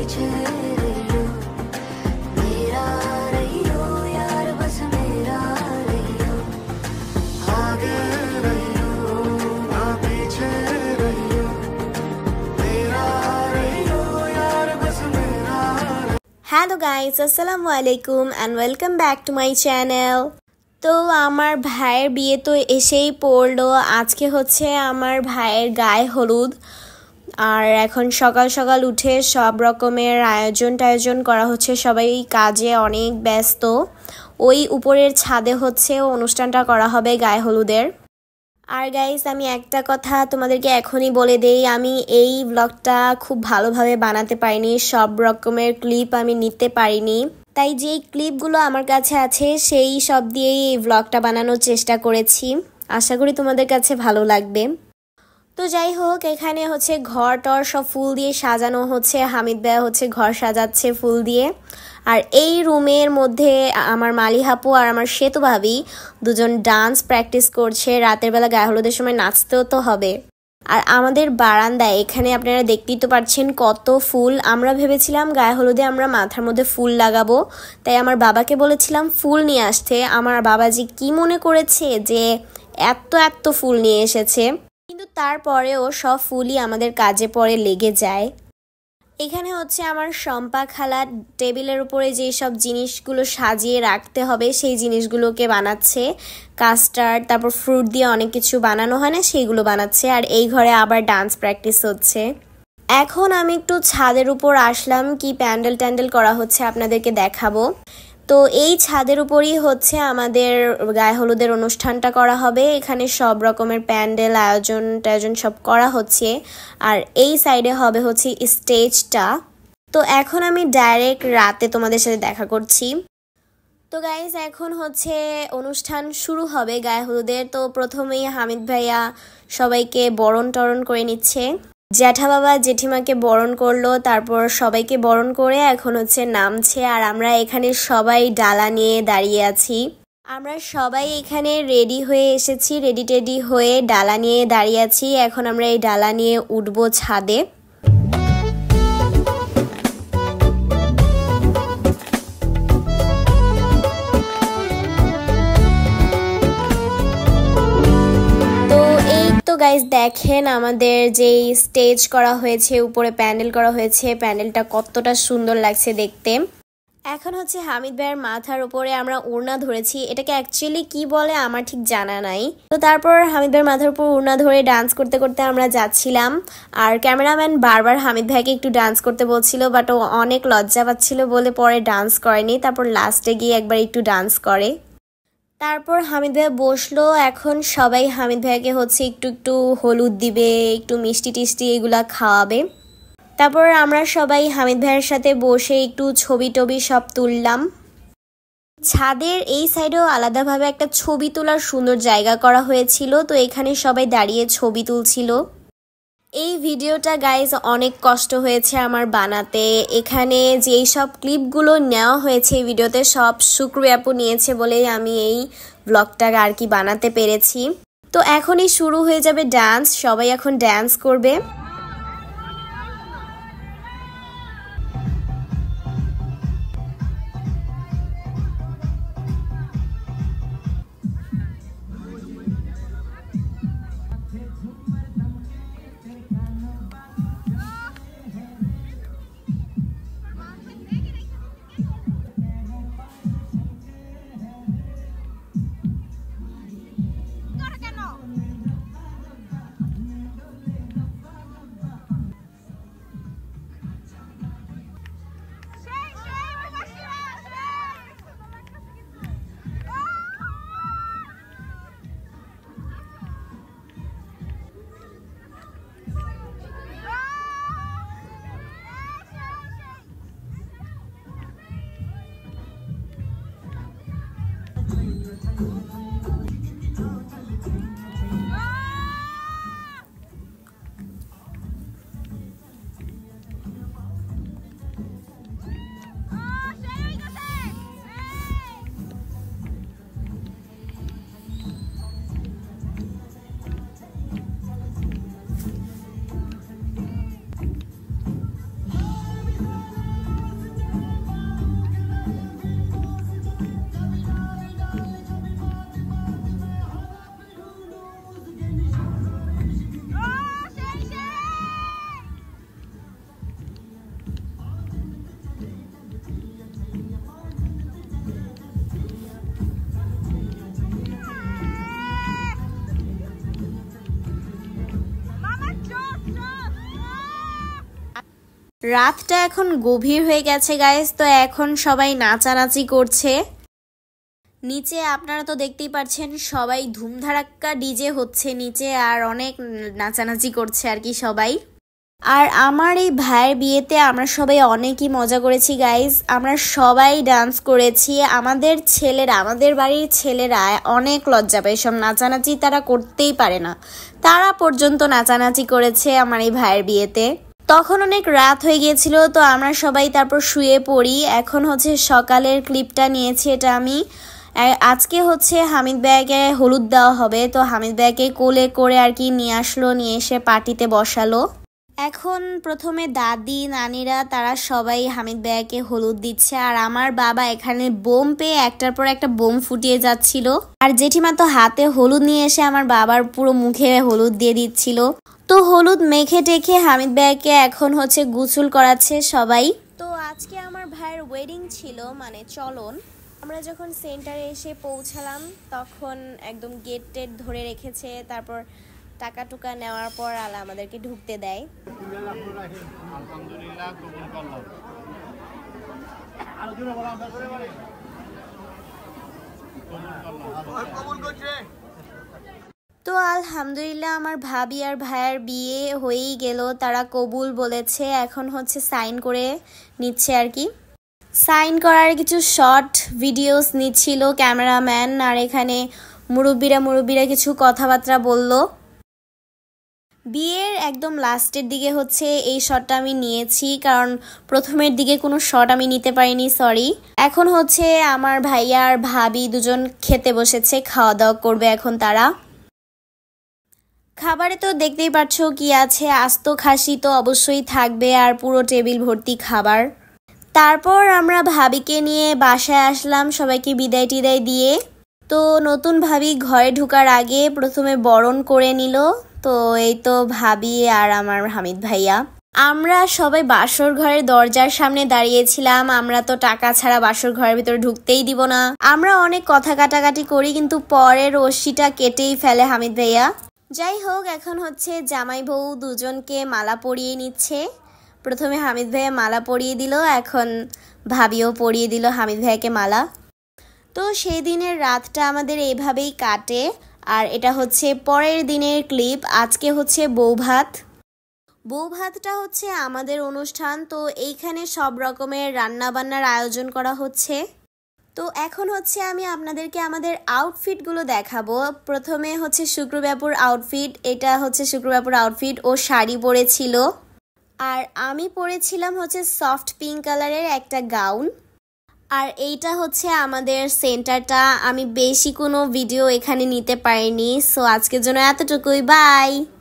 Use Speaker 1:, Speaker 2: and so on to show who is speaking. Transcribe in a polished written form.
Speaker 1: पीछे रहियो मेरा रहियो यार बस मेरा रहियो आगे रहियो ना पीछे रहियो मेरा रहियो यार बस मेरा।
Speaker 2: হ্যালো গাইস, আসসালামু আলাইকুম and welcome back to my channel. তো আমার ভাইয়ের বিয়ে তো এসেই পড়লো। আজকে হচ্ছে আমার ভাইয়ের গায়ে হলুদ, আর এখন সকাল সকাল উঠে সব রকমের আয়োজন করা হচ্ছে। সবাই কাজে অনেক ব্যস্ত। ওই উপরের ছাদে হচ্ছে অনুষ্ঠানটা করা হবে গায়ে হলুদের। আর গাইস, আমি একটা কথা তোমাদেরকে এখনই বলে দেই, আমি এই ব্লগটা খুব ভালোভাবে বানাতে পারিনি, সব রকমের ক্লিপ আমি নিতে পারিনি। তাই যেই ক্লিপগুলো আমার কাছে আছে সেই সব দিয়েই এই ব্লগটা বানানোর চেষ্টা করেছি। আশা করি তোমাদের কাছে ভালো লাগবে। তো যাই হোক, এখানে হচ্ছে ঘর টর সব ফুল দিয়ে সাজানো হচ্ছে। হামিদ ভাইয়া হচ্ছে ঘর সাজাচ্ছে ফুল দিয়ে। আর এই রুমের মধ্যে আমার মালিহাপু আর আমার শ্বেতু ভাবি দুজন ডান্স প্র্যাকটিস করছে। রাতের বেলা গায়ে হলুদের সময় নাচতেও তো হবে। আর আমাদের বারান্দায় এখানে আপনারা দেখতেই তো পাচ্ছেন কত ফুল। আমরা ভেবেছিলাম গায়ে হলুদে আমরা মাথার মধ্যে ফুল লাগাবো, তাই আমার বাবাকে বলেছিলাম ফুল নিয়ে আসতে। আমার বাবাজি কি মনে করেছে যে এত ফুল নিয়ে এসেছে, কিন্তু তারপরেও সব ফুলই আমাদের কাজে পরে লেগে যায়। এখানে হচ্ছে আমার শম্পা খালা টেবিলের উপরে যেই সব জিনিসগুলো সাজিয়ে রাখতে হবে সেই জিনিসগুলোকে বানাচ্ছে। কাস্টার্ড, তারপর ফ্রুট দিয়ে অনেক কিছু বানানো হয় না, সেইগুলো বানাচ্ছে। আর এই ঘরে আবার ডান্স প্র্যাকটিস হচ্ছে। এখন আমি একটু ছাদের উপর আসলাম, কি প্যান্ডেল ট্যান্ডেল করা হচ্ছে আপনাদেরকে দেখাবো। তো এই ছাদের উপরই হচ্ছে আমাদের গায়ে হলুদের অনুষ্ঠানটা করা হবে। এখানে সব রকমের প্যান্ডেল আয়োজন সব করা হচ্ছে। আর এই সাইডে হবে হচ্ছে স্টেজটা। তো এখন আমি ডাইরেক্ট রাতে তোমাদের সাথে দেখা করছি। তো গাইস, এখন হচ্ছে অনুষ্ঠান শুরু হবে গায়ে হলুদের। তো প্রথমেই হামিদ ভাইয়া সবাইকে বরণ টরণ করে নিচ্ছে। জ্যাঠা বাবা জেঠিমাকে বরণ করলো, তারপর সবাইকে বরণ করে এখন হচ্ছে নামছে। আর আমরা এখানে সবাই ডালা নিয়ে দাঁড়িয়ে আছি। আমরা সবাই এখানে রেডি হয়ে এসেছি, রেডি টেডি হয়ে ডালা নিয়ে দাঁড়িয়ে আছি। এখন আমরা এই ডালা নিয়ে উঠবো ছাদে। তো গাইস, দেখেন আমাদের যেই স্টেজ করা হয়েছে, উপরে প্যান্ডেল করা হয়েছে, প্যান্ডেলটা কতটা সুন্দর লাগছে দেখতে। এখন হচ্ছে হামিদ ভাইয়ের মাথার উপরে আমরা ওড়না ধরেছি। এটাকে অ্যাকচুয়ালি কি বলে আমার ঠিক জানা নাই। তো তারপর হামিদ ভাইয়ের মাথার উপর ওড়না ধরে ডান্স করতে করতে আমরা যাচ্ছিলাম। আর ক্যামেরাম্যান বারবার হামিদ ভাইকে একটু ডান্স করতে বলছিল, বাট ও অনেক লজ্জা পাচ্ছিল বলে পরে ডান্স করেনি। তারপর লাস্টে গিয়ে একবার একটু ডান্স করে। তারপর হামিদ ভাইয়া বসলো। এখন সবাই হামিদ ভাইয়াকে হচ্ছে একটু হলুদ দিবে, একটু মিষ্টি টিষ্টি এগুলা খাওয়াবে। তারপর আমরা সবাই হামিদ ভাইয়ের সাথে বসে একটু ছবি টবি সব তুললাম। ছাদের এই সাইডেও আলাদাভাবে একটা ছবি তোলার সুন্দর জায়গা করা হয়েছিল। তো এখানে সবাই দাঁড়িয়ে ছবি তুলছিল। এই ভিডিওটা গাইজ অনেক কষ্ট হয়েছে আমার বানাতে। এখানে যেই সব ক্লিপগুলো নেওয়া হয়েছে এই ভিডিওতে সব শুক্রু আপু নিয়েছে বলেই আমি এই ব্লগটা আর কি বানাতে পেরেছি। তো এখনই শুরু হয়ে যাবে ডান্স, সবাই এখন ডান্স করবে। রাতটা এখন গভীর হয়ে গেছে গাইস, তো এখন সবাই নাচানাচি করছে। নিচে আপনারা তো দেখতেই পাচ্ছেন সবাই ধুমধারাক্কা ডিজে হচ্ছে নিচে, আর অনেক নাচানাচি করছে আর কি সবাই। আর আমার এই ভাইয়ের বিয়েতে আমরা সবাই অনেকই মজা করেছি গাইজ। আমরা সবাই ডান্স করেছি। আমাদের বাড়ির ছেলেরা অনেক লজ্জা পায়, এসব নাচানাচি তারা করতেই পারে না, তারা পর্যন্ত নাচানাচি করেছে আমার এই ভাইয়ের বিয়েতে। তখন অনেক রাত হয়ে গিয়েছিল, তো আমরা সবাই তারপর শুয়ে পড়ি। এখন হচ্ছে সকালের ক্লিপটা নিয়েছি, এটা আমি আজকে হচ্ছে হামিদ ভাইয়াকে হলুদ দেওয়া হবে, তো হামিদ ভাইয়াকে কোলে করে আর কি নিয়ে আসলো, নিয়ে এসে পার্টিতে বসালো। এখন প্রথমে দাদি নানিরা তারা সবাই হামিদ ভাইয়াকে হলুদ দিচ্ছে, আর আমার বাবা এখানে বোম পেয়ে একটার পর একটা বোম ফুটিয়ে যাচ্ছিল। আর জেঠিমা তো হাতে হলুদ নিয়ে এসে আমার বাবার পুরো মুখে হলুদ দিয়ে দিচ্ছিল। তো হলুদ মেখে টেখে হামিদ ভাইয়াকে এখন হচ্ছে গোসল করাচ্ছে সবাই। তো আজকে আমার ভাইয়ের ওয়েডিং ছিল, মানে চলন। আমরা যখন সেন্টারে এসে পৌঁছালাম তখন একদম গেট টেট ধরে রেখেছে, তারপর টাকা টুকা নেওয়ার পর আমাদেরকে ঢুকতে দেয়। তো আলহামদুলিল্লাহ আমার ভাবি আর ভাইয়ের বিয়ে হয়েই গেল, তারা কবুল বলেছে। এখন হচ্ছে সাইন করে নিচ্ছে আর কি। সাইন করার কিছু শর্ট ভিডিওস নিচ্ছিল ক্যামেরাম্যান, আর এখানে মুরব্বীরা কিছু কথাবার্তা বলল। বিয়ের একদম লাস্টের দিকে হচ্ছে এই শটটা আমি নিয়েছি, কারণ প্রথমের দিকে কোনো শট আমি নিতে পারিনি, সরি। এখন হচ্ছে আমার ভাইয়া আর ভাবি দুজন খেতে বসেছে, খাওয়া দাওয়া করবে এখন তারা। খাবারে তো দেখতেই পাচ্ছ কি আছে, আস্ত খাসি তো অবশ্যই থাকবে, আর পুরো টেবিল ভর্তি খাবার। তারপর আমরা ভাবিকে নিয়ে বাসায় আসলাম, সবাইকে বিদায় টিদায় দিয়ে। তো নতুন ভাবি ঘরে ঢোকার আগে প্রথমে বরণ করে নিল। তো এই তো ভাবি আর আমার হামিদ ভাইয়া, আমরা সবাই বাসর ঘরের দরজার সামনে দাঁড়িয়েছিলাম। আমরা তো টাকা ছাড়া বাসর ঘরের ভিতরে ঢুকতেই দিব না। আমরা অনেক কথা কাটাকাটি করি, কিন্তু পরের রশ্মিটা কেটেই ফেলে হামিদ ভাইয়া। যাই হোক, এখন হচ্ছে জামাই বউ দুজনকে মালা পরিয়ে নিচ্ছে। প্রথমে হামিদ ভাইয়া মালা পরিয়ে দিল, এখন ভাবিও পরিয়ে দিল হামিদ ভাইয়াকে মালা। তো সেই দিনের রাতটা আমাদের এইভাবেই কাটে। আর এটা হচ্ছে পরের দিনের ক্লিপ। আজকে হচ্ছে বৌভাতটা হচ্ছে আমাদের অনুষ্ঠান, তো এইখানে সব রকমের রান্না বান্নার আয়োজন করা হচ্ছে। তো এখন হচ্ছে আমি আপনাদেরকে আমাদের আউটফিটগুলো দেখাবো। প্রথমে হচ্ছে শুক্রবাপুর আউটফিট, এটা হচ্ছে শুক্রবাপুর আউটফিট, ও শাড়ি পরেছিল। আর আমি পরেছিলাম হচ্ছে সফট পিঙ্ক কালারের একটা গাউন। আর এইটা হচ্ছে আমাদের সেন্টারটা। আমি বেশি কোনো ভিডিও এখানে নিতে পারিনি, সো আজকের জন্য এতটুকুই, বাই।